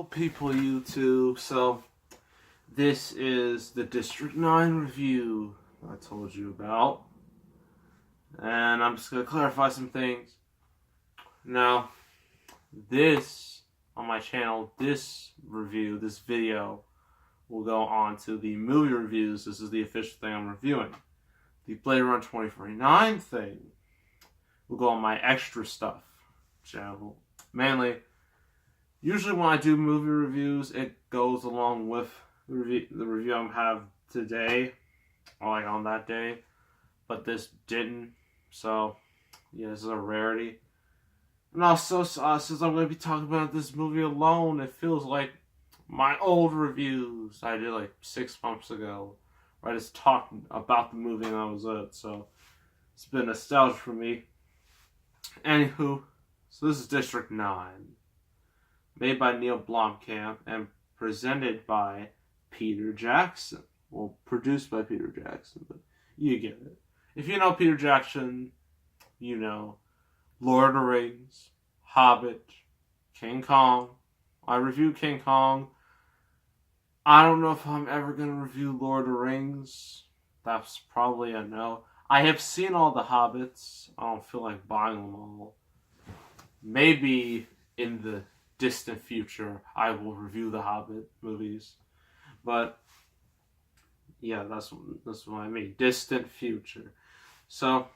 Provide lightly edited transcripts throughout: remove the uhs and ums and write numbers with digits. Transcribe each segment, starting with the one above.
People YouTube, so this is the District 9 review I told you about, and I'm just going to clarify some things. Now, this, on my channel, this video, will go on to the movie reviews. This is the official thing I'm reviewing. The Blade Runner 2049 thing will go on my extra stuff channel. Mainly, usually when I do movie reviews, it goes along with the review I have today, or like on that day, but this didn't, so yeah, this is a rarity. And also, since I'm going to be talking about this movie alone, it feels like my old reviews I did like 6 months ago, where I just talked about the movie and that was it, so it's been nostalgia for me. Anywho, so this is District 9. Made by Neil Blomkamp and presented by Peter Jackson. Well, produced by Peter Jackson, but you get it. If you know Peter Jackson, you know Lord of the Rings, Hobbit, King Kong. I reviewed King Kong. I don't know if I'm ever going to review Lord of the Rings. That's probably a no. I have seen all the Hobbits. I don't feel like buying them all. Maybe in the distant future I will review the Hobbit movies, but yeah, that's what I mean, distant future. So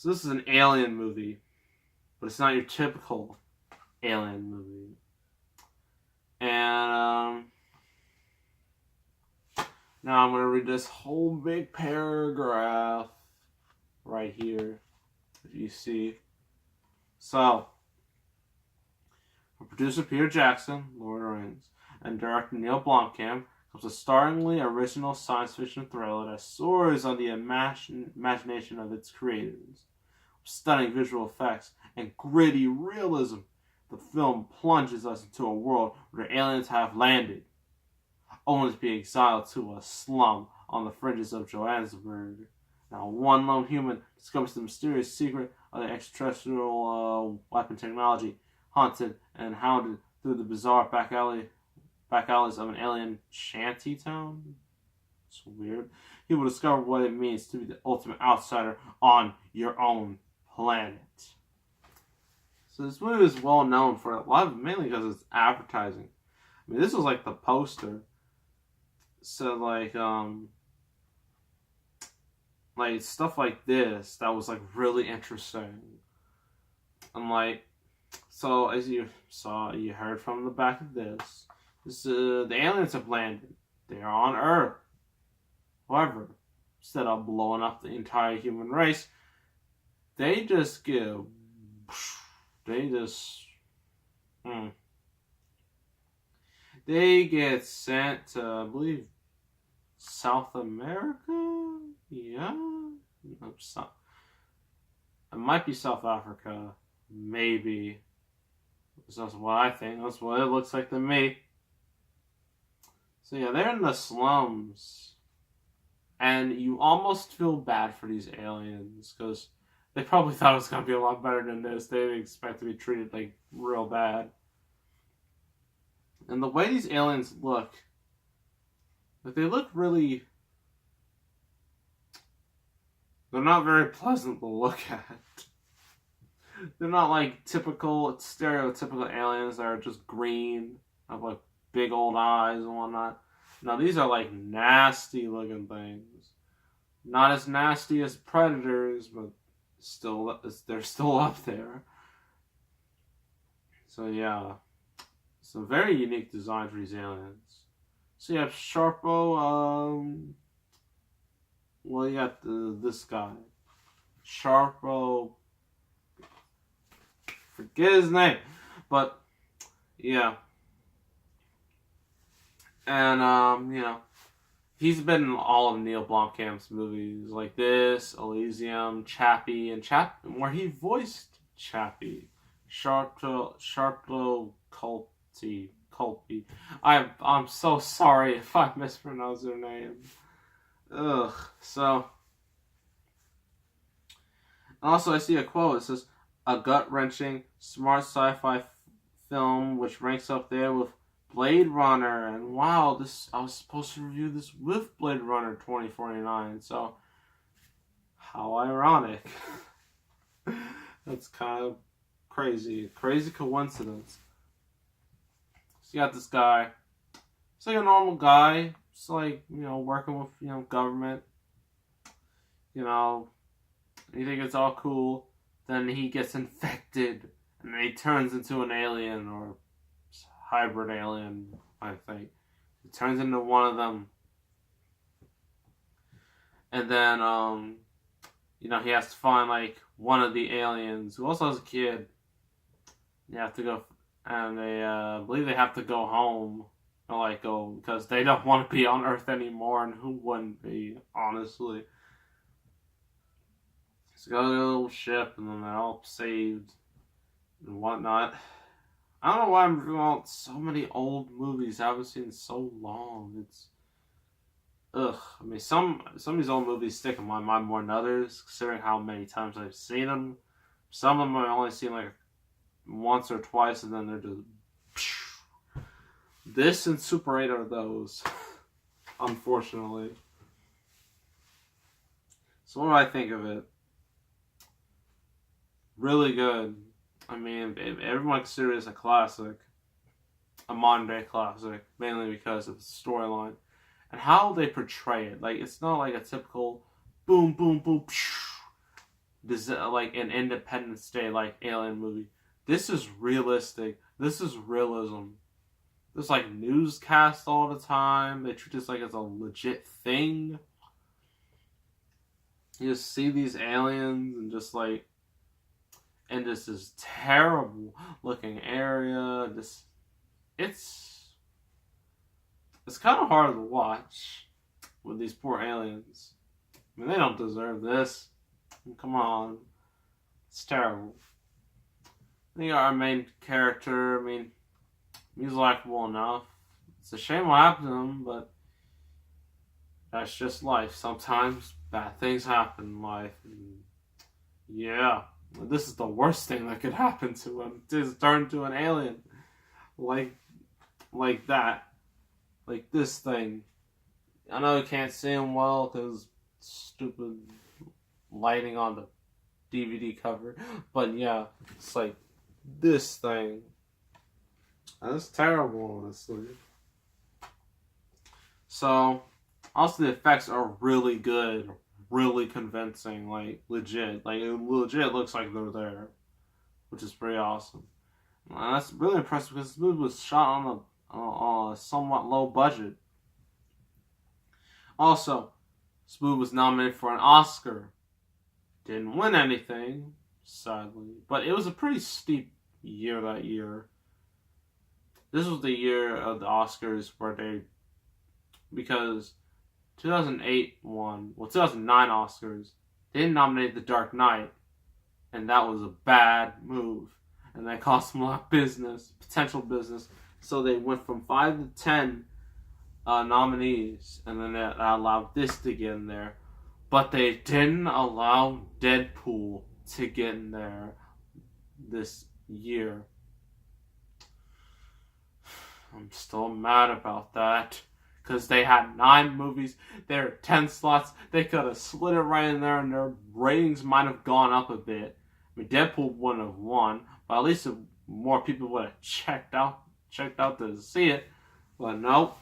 this is an alien movie, but it's not your typical alien movie. And now I'm gonna read this whole big paragraph right here, if you see. So, from producer Peter Jackson, Lord of the Rings, and director Neil Blomkamp comes a startlingly original science fiction thriller that soars on the imagination of its creators. With stunning visual effects and gritty realism, the film plunges us into a world where aliens have landed, only to be exiled to a slum on the fringes of Johannesburg. Now, one lone human discovers the mysterious secret of the extraterrestrial weapon technology, haunted and hounded through the bizarre back alleys of an alien shanty town. It's weird. He will discover what it means to be the ultimate outsider on your own planet. So this movie is well known for a lot of, mainly because it's advertising. I mean, this was like the poster. So like stuff like this that was like really interesting. And like, so as you saw, you heard from the back of this, the aliens have landed. They are on Earth. However, instead of blowing up the entire human race, they just they get sent to, I believe, South America? Yeah? It might be South Africa. Maybe. That's what I think. That's what it looks like to me. So yeah, they're in the slums. And you almost feel bad for these aliens, because they probably thought it was going to be a lot better than this. They didn't expect to be treated like real bad. And the way these aliens look, like, they look really, they're not very pleasant to look at. They're not like typical, stereotypical aliens that are just green, have like big old eyes and whatnot. No, these are like nasty looking things. Not as nasty as predators, but still, they're still up there. So yeah, it's a very unique design for these aliens. So you have Sharpo, well, you got this guy, Sharpo, forget his name, but yeah. And you know, he's been in all of Neil Blomkamp's movies like this, Elysium, Chappie, and where he voiced Chappie, Sharplo Culpy. I'm so sorry if I mispronounce her name. Ugh. So, also I see a quote. It says, "A gut-wrenching, smart sci-fi film, which ranks up there with Blade Runner. And wow, this I was supposed to review this with Blade Runner 2049. So how ironic. That's kind of crazy. Crazy coincidence. So you got this guy. He's like a normal guy. Just like, working with, government. You think it's all cool. Then he gets infected. And then he turns into an alien or hybrid alien, I think. He turns into one of them. And then, he has to find, like, one of the aliens who also has a kid. They have to go, and they, I believe they have to go home, or, go, because they don't want to be on Earth anymore, and who wouldn't be, honestly. So go to the little ship, and then they're all saved, and whatnot. I don't know why I'm reviewing so many old movies I haven't seen in so long. It's ugh. I mean, some of these old movies stick in my mind more than others, considering how many times I've seen them. Some of them I've only seen like once or twice, and then they're just. This and Super 8 are those, unfortunately. So what do I think of it? Really good. I mean, everyone considers it a classic, a modern day classic, mainly because of the storyline and how they portray it. Like, it's not like a typical boom, boom, boom, like an Independence Day, like alien movie. This is realistic. This is realism. There's like newscasts all the time. They treat this like it's a legit thing. You just see these aliens and just like. And this is terrible looking area. It's kind of hard to watch with these poor aliens. I mean, they don't deserve this. Come on, it's terrible. We got our main character. I mean, he's likable enough. It's a shame what happened to him, but that's just life. Sometimes bad things happen in life. And yeah. This is the worst thing that could happen to him. Just turn into an alien. Like that. Like this thing. I know you can't see him well because stupid lighting on the DVD cover. But yeah, it's like this thing. That's terrible, honestly. So, also the effects are really good. Really convincing, like legit. Like it legit looks like they're there, which is pretty awesome. And that's really impressive because this movie was shot on a somewhat low budget. Also, this movie was nominated for an Oscar. Didn't win anything, sadly, but it was a pretty steep year that year. This was the year of the Oscars because 2008 won. Well, 2009 Oscars. They didn't nominate The Dark Knight, and that was a bad move. And that cost them a lot of potential business. So they went from 5 to 10 nominees, and then that allowed this to get in there. But they didn't allow Deadpool to get in there this year. I'm still mad about that. Because they had 9 movies, there were 10 slots, they could have slid it right in there and their ratings might have gone up a bit. I mean, Deadpool wouldn't have won, but at least more people would have checked out to see it. But nope,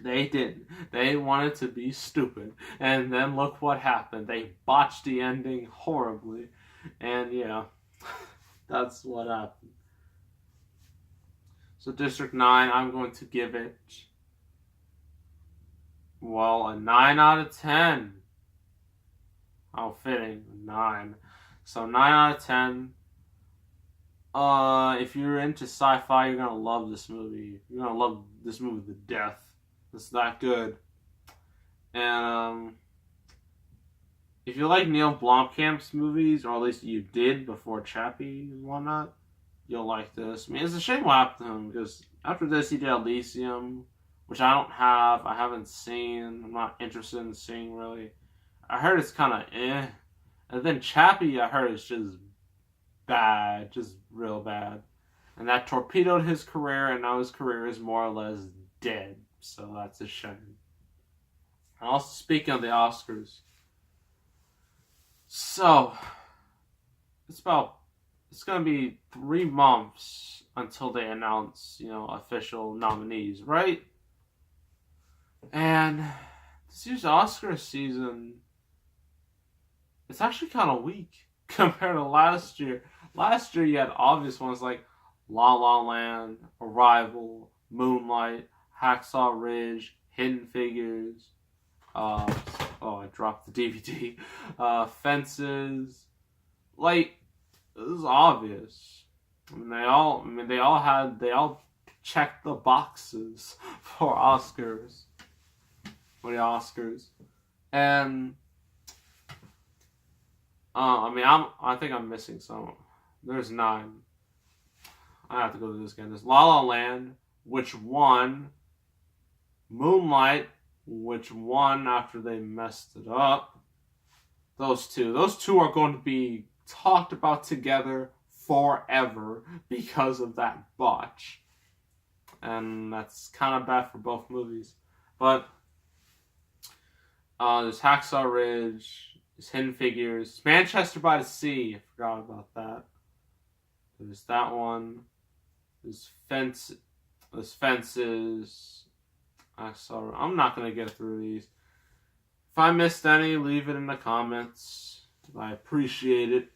they didn't. They wanted to be stupid. And then look what happened. They botched the ending horribly. And yeah, that's what happened. So District 9, I'm going to give it... Well, a 9 out of 10. How fitting. 9. So 9 out of 10. If you're into sci-fi, you're gonna love this movie. You're gonna love this movie to death. It's that good. And if you like Neil Blomkamp's movies, or at least you did before Chappie and whatnot, you'll like this. I mean, it's a shame what happened to him, because after this he did Elysium, which I don't have, I haven't seen, I'm not interested in seeing really. I heard it's kind of eh. And then Chappie, I heard it's just bad, just real bad. And that torpedoed his career, and now his career is more or less dead. So that's a shame. And also, speaking of the Oscars, so it's going to be 3 months until they announce, official nominees, right? And this year's Oscar season, it's actually kind of weak compared to last year. Last year, you had obvious ones like La La Land, Arrival, Moonlight, Hacksaw Ridge, Hidden Figures. I dropped the DVD. Fences. Like, this is obvious. They all checked the boxes for Oscars. For the Oscars. And I think I'm missing some. There's 9. I have to go through this again. There's La La Land, which won. Moonlight, which won after they messed it up. Those two are going to be talked about together forever because of that botch. And that's kind of bad for both movies. But there's Hacksaw Ridge, there's Hidden Figures, Manchester by the Sea. I forgot about that. There's that one. There's Fences. I'm not going to get through these. If I missed any, leave it in the comments. I appreciate it.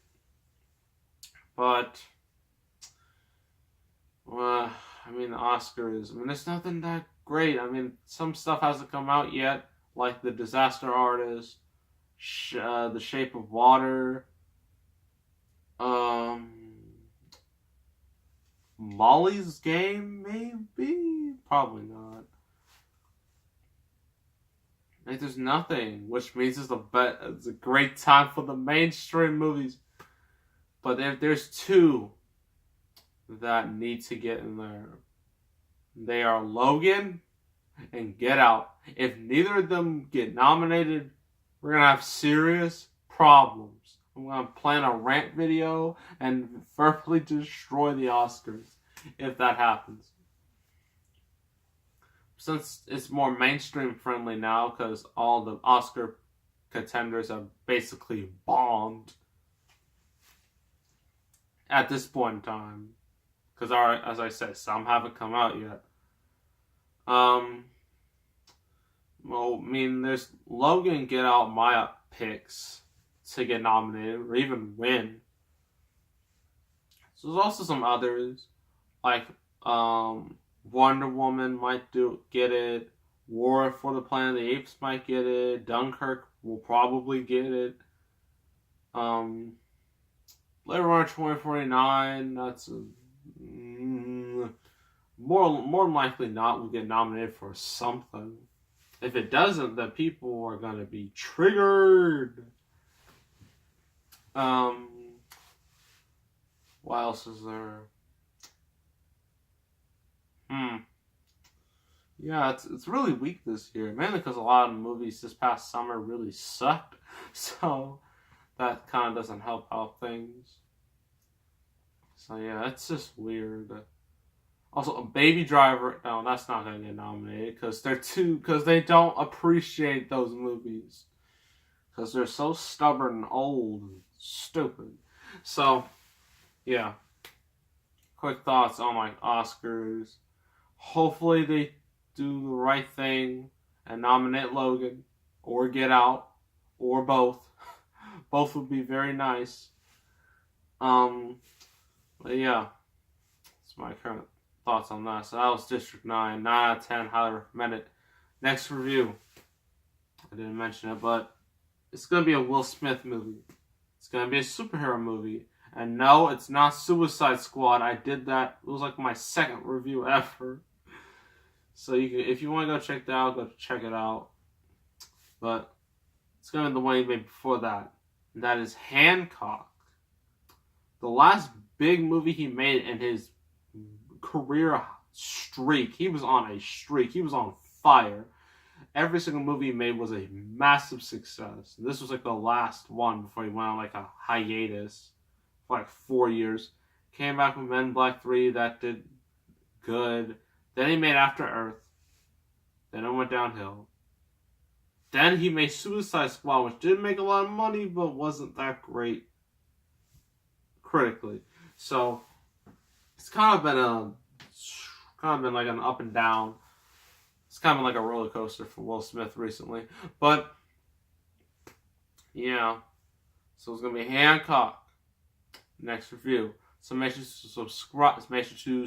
But, the Oscars, there's nothing that great. Some stuff hasn't come out yet, like The Disaster Artist, The Shape of Water, Molly's Game, maybe? Probably not. There's nothing, which means it's a great time for the mainstream movies. But there's 2 that need to get in there. They are Logan and Get Out. If neither of them get nominated, we're going to have serious problems. I'm going to plan a rant video and verbally destroy the Oscars if that happens. Since it's more mainstream friendly now, because all the Oscar contenders have basically bombed at this point in time. Because, as I said, some haven't come out yet. There's Logan Get Out my picks to get nominated or even win. So there's also some others, like Wonder Woman might get it. War for the Planet of the Apes might get it. Dunkirk will probably get it. Blade Runner 2049, that's more than likely not will get nominated for something. If it doesn't, then people are gonna be triggered. What else is there? Yeah, it's really weak this year, mainly because a lot of movies this past summer really sucked, so that kind of doesn't help out things. So yeah, it's just weird. Also, a Baby Driver, no, that's not gonna get nominated because they don't appreciate those movies because they're so stubborn and old and stupid. So yeah, quick thoughts on Oscars. Hopefully they do the right thing and nominate Logan or Get Out or both. Both would be very nice. But yeah, that's my current thoughts on that. So that was District 9. 9 out of 10. Highly recommend it. Next review. I didn't mention it, but it's going to be a Will Smith movie. It's going to be a superhero movie. And no, it's not Suicide Squad. I did that. It was like my second review ever. So if you want to go check that out, go check it out. But it's going to be the one he made before that. And that is Hancock. The last big movie he made in his career streak. He was on a streak. He was on fire. Every single movie he made was a massive success. This was like the last one before he went on like a hiatus for like 4 years. Came back with Men in Black 3, that did good. Then he made After Earth. Then it went downhill. Then he made Suicide Squad, which didn't make a lot of money, but wasn't that great critically. So it's kind of been like an up and down. It's kind of been like a roller coaster for Will Smith recently. But yeah, so it's gonna be Hancock next review. So make sure to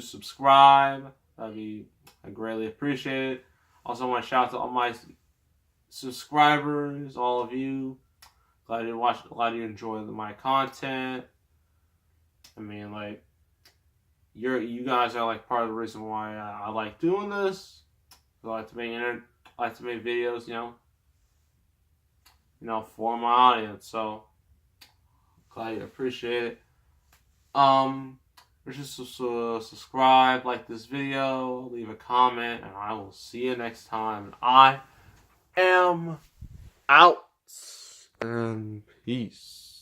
subscribe. I greatly appreciate it. Also, I want to shout out to all my subscribers, all of you. Glad you enjoy my content. I mean, like, you guys are like part of the reason why I like doing this. I like to make videos, you know, for my audience. So glad you appreciate it. Just subscribe, like this video, leave a comment, and I will see you next time. I am out, and peace.